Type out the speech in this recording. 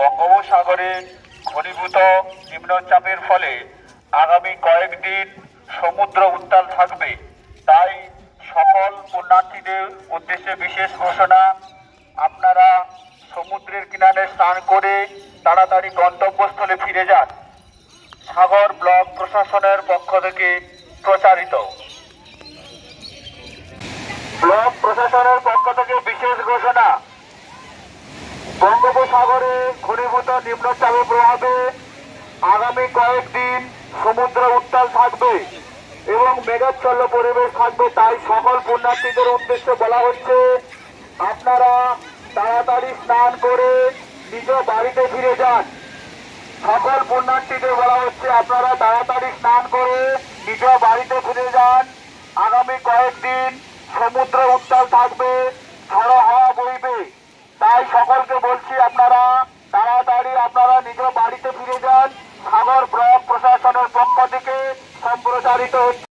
বঙ্গোপসাগরে ঘনীভূত নিম্নচাপের ফলে আগামী কয়েকদিন সমুদ্র উত্তাল থাকবে। তাই সকল পুণ্যার্থীদের উদ্দেশ্যে বিশেষ ঘোষণা, আপনারা সমুদ্রের কিনারে স্নান করে তাড়াতাড়ি গন্তব্যস্থলে ফিরে যান। সাগর ব্লক প্রশাসনের পক্ষ থেকে প্রচারিত। ব্লক প্রশাসনের পক্ষ থেকে বিশেষ ঘোষণা, বঙ্গোপসাগরে ঘনীভূত নিম্নচাপের প্রভাবে আগামী কয়েকদিন সমুদ্র উত্তাল থাকবে এবং মেঘাচ্ছন্ন পরিবেশ থাকবে। তাই সকল পুণ্যার্থীদের উদ্দেশ্যে বলা হচ্ছে, আপনারা তাড়াতাড়ি স্নান করে নিজ বাড়িতে ফিরে যান। সকল পুণ্যার্থীদের বলা হচ্ছে, আপনারা তাড়াতাড়ি স্নান করে নিজ বাড়িতে ফিরে যান। আগামী কয়েকদিন সমুদ্র উত্তাল থাকবে, ঝড়ো হাওয়া বইবে। তাই সকলকে বলছি, আপনারা তাড়াতাড়ি নিজ বাড়িতে ফিরে যান। সাগর ব্লক প্রশাসনের পক্ষ থেকে সম্প্রচারিত হচ্ছে।